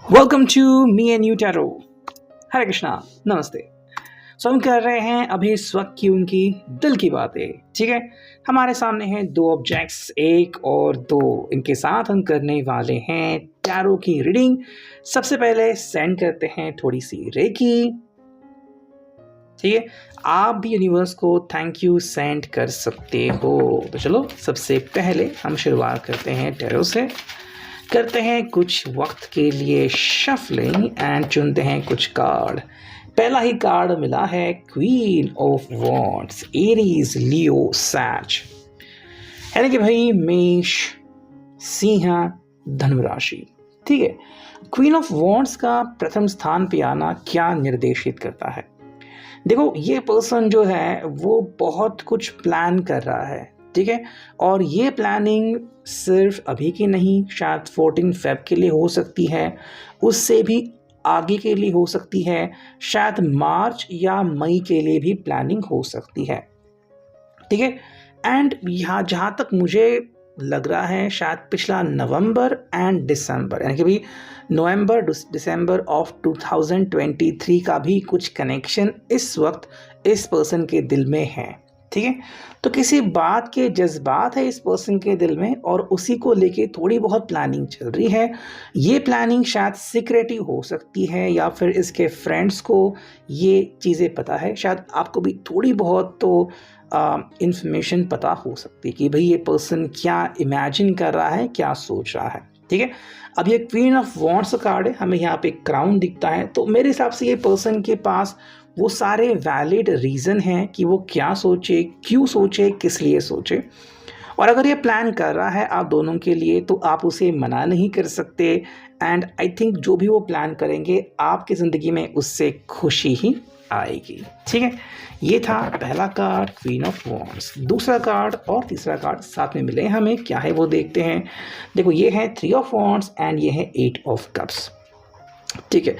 Welcome to me and you tarot. Hare Krishna, नमस्ते। हम कर रहे हैं अभी इस वक्त की उनकी दिल की बातें। ठीक है, हमारे सामने हैं दो ऑब्जेक्ट्स, एक और दो। इनके साथ हम करने वाले हैं टैरो की रीडिंग। सबसे पहले सेंड करते हैं थोड़ी सी रेकी। ठीक है, आप भी यूनिवर्स को थैंक यू सेंड कर सकते हो। तो चलो, सबसे पहले हम शुरुआत करते हैं टैरो से। करते हैं कुछ वक्त के लिए शफलिंग एंड चुनते हैं कुछ कार्ड। पहला ही कार्ड मिला है क्वीन ऑफ वॉन्ड्स, एरीज, लियो, सैज। यानी कि भाई मेष, सिंह, धनु राशि। ठीक है, क्वीन ऑफ वॉन्ड्स का प्रथम स्थान पे आना क्या निर्देशित करता है? देखो, ये पर्सन जो है वो बहुत कुछ प्लान कर रहा है। ठीक है, और ये प्लानिंग सिर्फ अभी की नहीं, शायद 14 फेब के लिए हो सकती है, उससे भी आगे के लिए हो सकती है, शायद मार्च या मई के लिए भी प्लानिंग हो सकती है। ठीक है, एंड यहाँ जहाँ तक मुझे लग रहा है, शायद पिछला नवंबर एंड दिसंबर, यानी कि भी नवंबर दिसंबर ऑफ 2023 का भी कुछ कनेक्शन इस वक्त इस पर्सन के दिल में है। ठीक है, तो किसी बात के जज्बात है इस पर्सन के दिल में और उसी को लेके थोड़ी बहुत प्लानिंग चल रही है। ये प्लानिंग शायद सीक्रेटिव हो सकती है या फिर इसके फ्रेंड्स को ये चीज़ें पता है, शायद आपको भी थोड़ी बहुत तो इंफॉर्मेशन पता हो सकती है कि भाई ये पर्सन क्या इमेजिन कर रहा है, क्या सोच रहा है। ठीक है, अब ये क्वीन ऑफ वॉन्ड्स कार्ड है, हमें यहाँ पे क्राउन दिखता है, तो मेरे हिसाब से ये पर्सन के पास वो सारे वैलिड रीज़न हैं कि वो क्या सोचे, क्यों सोचे, किस लिए सोचे। और अगर ये प्लान कर रहा है आप दोनों के लिए तो आप उसे मना नहीं कर सकते। एंड आई थिंक जो भी वो प्लान करेंगे आपकी ज़िंदगी में उससे खुशी ही आएगी। ठीक है, ये था पहला कार्ड क्वीन ऑफ वॉन्ड्स। दूसरा कार्ड और तीसरा कार्ड साथ में मिले हमें, क्या है वो देखते हैं। देखो, ये है 3 ऑफ वॉन्ड्स एंड ये है 8 ऑफ कप्स। ठीक है,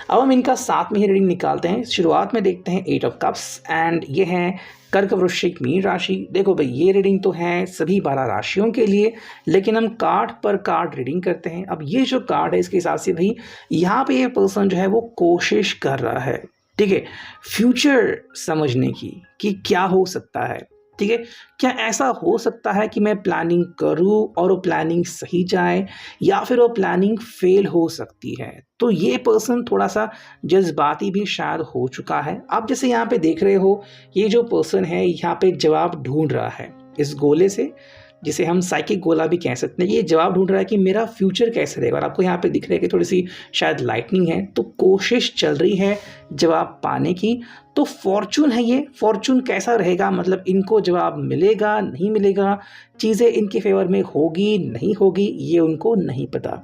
अब हम इनका साथ में ही रीडिंग निकालते हैं। शुरुआत में देखते हैं 8 ऑफ कप्स एंड ये है कर्क, वृश्चिक, मीन राशि। देखो भाई, ये रीडिंग तो है सभी 12 राशियों के लिए, लेकिन हम कार्ड पर कार्ड रीडिंग करते हैं। अब ये जो कार्ड है इसके हिसाब से भाई यहाँ पे ये पर्सन जो है वो कोशिश कर रहा है, ठीक है, फ्यूचर समझने की कि क्या हो सकता है। ठीक है, क्या ऐसा हो सकता है कि मैं प्लानिंग करूं और वो प्लानिंग सही जाए, या फिर वो प्लानिंग फेल हो सकती है। तो ये पर्सन थोड़ा सा जज्बाती भी शायद हो चुका है। आप जैसे यहाँ पे देख रहे हो, ये जो पर्सन है यहाँ पे जवाब ढूंढ रहा है इस गोले से, जिसे हम साइकिक गोला भी कह सकते हैं। ये जवाब ढूंढ रहा है कि मेरा फ्यूचर कैसे रहेगा। और आपको यहाँ पे दिख रहा है कि थोड़ी सी शायद लाइटनिंग है, तो कोशिश चल रही है जवाब पाने की। तो फॉर्चून है, ये फॉर्चून कैसा रहेगा, मतलब इनको जवाब मिलेगा नहीं मिलेगा, चीज़ें इनके फेवर में होगी नहीं होगी, ये उनको नहीं पता।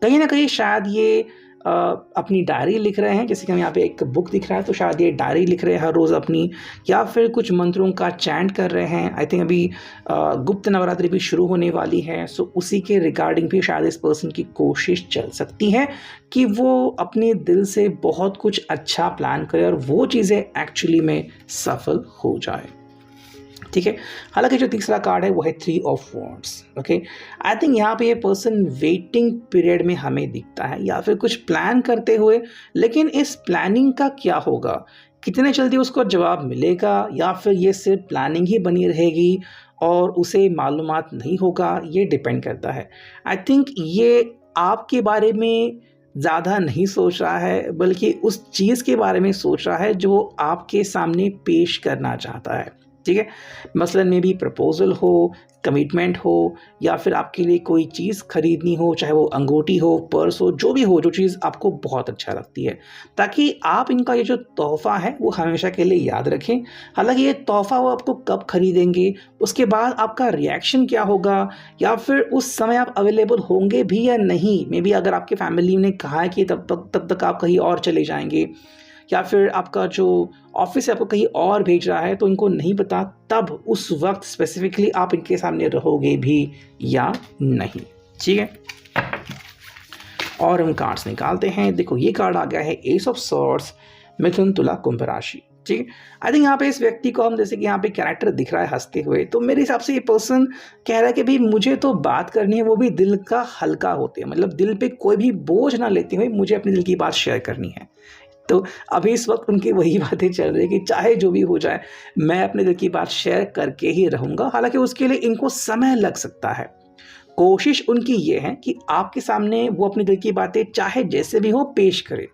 कहीं ना कहीं शायद ये अपनी डायरी लिख रहे हैं, जैसे कि हम यहाँ पे एक बुक दिख रहा है, तो शायद ये डायरी लिख रहे हैं हर रोज़ अपनी, या फिर कुछ मंत्रों का चैंट कर रहे हैं। आई थिंक अभी गुप्त नवरात्रि भी शुरू होने वाली है, सो उसी के रिगार्डिंग भी शायद इस पर्सन की कोशिश चल सकती है कि वो अपने दिल से बहुत कुछ अच्छा प्लान करे और वो चीज़ें एक्चुअली में सफल हो जाए। ठीक है, हालांकि जो तीसरा कार्ड है वो है 3 of wands. Okay, I think यहाँ पे ये पर्सन वेटिंग पीरियड में हमें दिखता है, या फिर कुछ प्लान करते हुए, लेकिन इस प्लानिंग का क्या होगा, कितने जल्दी उसको जवाब मिलेगा, या फिर ये सिर्फ प्लानिंग ही बनी रहेगी और उसे मालूमात नहीं होगा, ये डिपेंड करता है। आई थिंक ये आपके बारे में ज़्यादा नहीं सोच रहा है, बल्कि उस चीज़ के बारे में सोच रहा है जो वो आपके सामने पेश करना चाहता है। ठीक है, मसलन में भी प्रपोजल हो, कमिटमेंट हो, या फिर आपके लिए कोई चीज़ खरीदनी हो, चाहे वो अंगूठी हो, पर्स हो, जो भी हो, जो चीज़ आपको बहुत अच्छा लगती है, ताकि आप इनका ये जो तोहफ़ा है वो हमेशा के लिए याद रखें। हालांकि ये तोहफ़ा वो आपको कब खरीदेंगे, उसके बाद आपका रिएक्शन क्या होगा, या फिर उस समय आप अवेलेबल होंगे भी या नहीं। मे बी अगर आपके फैमिली ने कहा है कि तब तक आप कहीं और चले जाएंगे, या फिर आपका जो ऑफिस है आपको कहीं और भेज रहा है, तो इनको नहीं पता तब उस वक्त स्पेसिफिकली आप इनके सामने रहोगे भी या नहीं। ठीक है, और हम कार्ड्स निकालते हैं। देखो, ये कार्ड आ गया है एस ऑफ सॉर्ड्स, मिथुन, तुला, कुंभ राशि। ठीक है। आई थिंक यहाँ पे इस व्यक्ति को हम जैसे कि यहाँ पे कैरेक्टर दिख रहा है हंसते हुए, तो मेरे हिसाब से ये पर्सन कह रहा है कि भाई मुझे तो बात करनी है, वो भी दिल का हल्का होते हैं, मतलब दिल पे कोई भी बोझ ना लेते हुए मुझे अपने दिल की बात शेयर करनी है। तो अभी इस वक्त उनकी वही बातें चल रही है कि चाहे जो भी हो जाए मैं अपने दिल की बात शेयर करके ही रहूँगा। हालांकि उसके लिए इनको समय लग सकता है। कोशिश उनकी ये है कि आपके सामने वो अपने दिल की बातें चाहे जैसे भी हो पेश करे,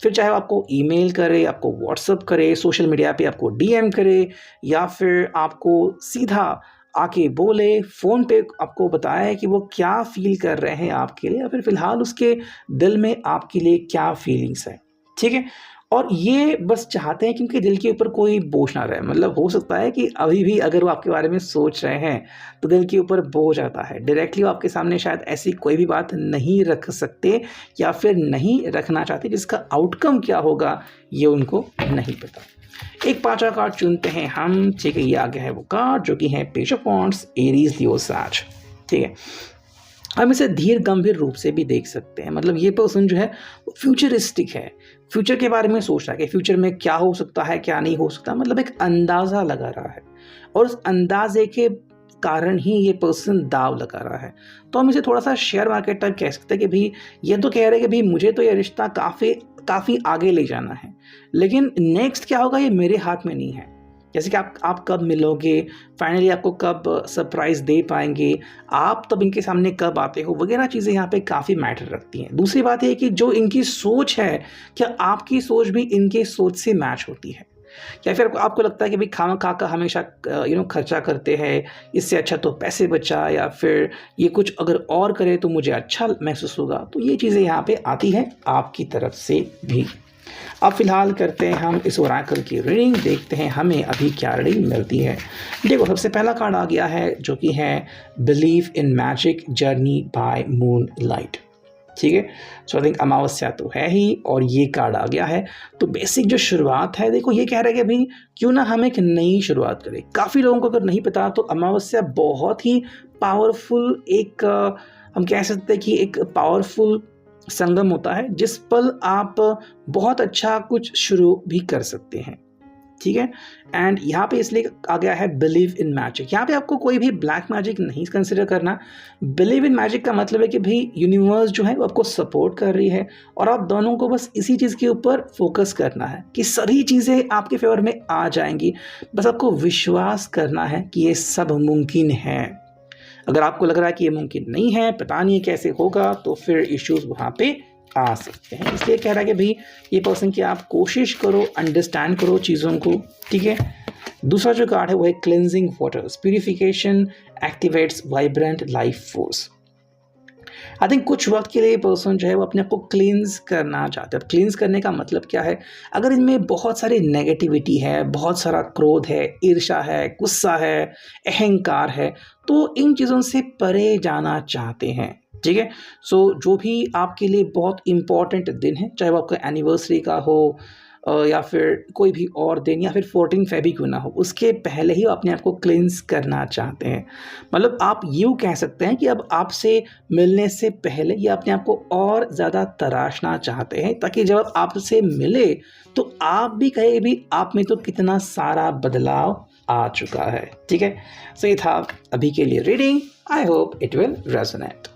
फिर चाहे वो आपको ईमेल करे, आपको व्हाट्सअप करे, सोशल मीडिया पे आपको डीएम करे, या फिर आपको सीधा आके बोले, फ़ोन पे आपको बताए कि वो क्या फ़ील कर रहे हैं आपके लिए, या फिर फ़िलहाल उसके दिल में आपके लिए क्या फीलिंग्स है, ठीक है। और ये बस चाहते हैं कि उनके दिल के ऊपर कोई बोझ ना रहे। मतलब हो सकता है कि अभी भी अगर वो आपके बारे में सोच रहे हैं तो दिल के ऊपर बोझ आता है। डायरेक्टली वो आपके सामने शायद ऐसी कोई भी बात नहीं रख सकते या फिर नहीं रखना चाहते, जिसका आउटकम क्या होगा ये उनको नहीं पता। एक 5वां कार्ड चुनते हैं हम, ठीक है। ये आ गया है वो कार्ड जो कि है पेज ऑफ वांड्स, एरीज, लियो, सैज, ठीक है। हम इसे धीर गंभीर रूप से भी देख सकते हैं। मतलब ये पर्सन जो है वो फ्यूचरिस्टिक है, फ्यूचर के बारे में सोच रहा है कि फ्यूचर में क्या हो सकता है क्या नहीं हो सकता, मतलब एक अंदाज़ा लगा रहा है, और उस अंदाजे के कारण ही ये पर्सन दाव लगा रहा है। तो हम इसे थोड़ा सा शेयर मार्केट टाइप कह सकते हैं कि भाई ये तो कह रहे हैं कि भाई मुझे तो ये रिश्ता काफ़ी आगे ले जाना है, लेकिन नेक्स्ट क्या होगा ये मेरे हाथ में नहीं है। जैसे कि आप कब मिलोगे, फाइनली आपको कब सरप्राइज़ दे पाएंगे, आप तब इनके सामने कब आते हो, वगैरह चीज़ें यहाँ पे काफ़ी मैटर रखती हैं। दूसरी बात ये कि जो इनकी सोच है, क्या आपकी सोच भी इनके सोच से मैच होती है, या फिर आपको लगता है कि भाई खामा-खा का हमेशा खर्चा करते हैं, इससे अच्छा तो पैसे बचा, या फिर ये कुछ अगर और करे तो मुझे अच्छा महसूस होगा। तो ये चीज़ें यहाँ पे आती हैं आपकी तरफ से भी। अब फिलहाल करते हैं हम इस ओरेकल की रीडिंग, देखते हैं हमें अभी क्या रीडिंग मिलती है। देखो सबसे पहला कार्ड आ गया है जो कि है believe in magic journey by moon light, ठीक है। सो आई थिंक अमावस्या तो है ही, और ये कार्ड आ गया है। तो बेसिक जो शुरुआत है, देखो ये कह रहे हैं कि भाई क्यों ना हम एक नई शुरुआत करें। काफ़ी लोगों को अगर नहीं पता तो अमावस्या बहुत ही पावरफुल एक हम कह सकते हैं कि एक पावरफुल संगम होता है, जिस पल आप बहुत अच्छा कुछ शुरू भी कर सकते हैं, ठीक है। एंड यहाँ पे इसलिए आ गया है बिलीव इन मैजिक। यहाँ पे आपको कोई भी ब्लैक मैजिक नहीं कंसिडर करना। बिलीव इन मैजिक का मतलब है कि भाई यूनिवर्स जो है वो आपको सपोर्ट कर रही है, और आप दोनों को बस इसी चीज़ के ऊपर फोकस करना है कि सभी चीज़ें आपके फेवर में आ जाएंगी। बस आपको विश्वास करना है कि ये सब मुमकिन है। अगर आपको लग रहा है कि ये मुमकिन नहीं है, पता नहीं कैसे होगा, तो फिर इश्यूज वहाँ पे आ सकते हैं। इसलिए कह रहा है कि भाई ये पर्सन की आप कोशिश करो, अंडरस्टैंड करो चीज़ों को, ठीक है। दूसरा जो कार्ड है वो है cleansing waters, purification activates vibrant life force. I think कुछ वक्त के लिए पर्सन जो है वो अपने आप को क्लींस करना चाहते हैं। क्लींस करने का मतलब क्या है, अगर इनमें बहुत सारी नेगेटिविटी है, बहुत सारा क्रोध है, ईर्ष्या है, गुस्सा है, अहंकार है, तो इन चीज़ों से परे जाना चाहते हैं, ठीक है। सो जो भी आपके लिए बहुत इम्पॉर्टेंट दिन है, चाहे वो आपका एनिवर्सरी का हो या फिर कोई भी और दिन, या फिर 14 फेब क्यों ना हो, उसके पहले ही अपने आप को क्लींस करना चाहते हैं। मतलब आप यूँ कह सकते हैं कि अब आपसे मिलने से पहले ये अपने आप को और ज़्यादा तराशना चाहते हैं, ताकि जब आपसे मिले तो आप भी कहे भी आप में तो कितना सारा बदलाव आ चुका है, ठीक है। सो ये था अभी के लिए reading. I hope it will resonate.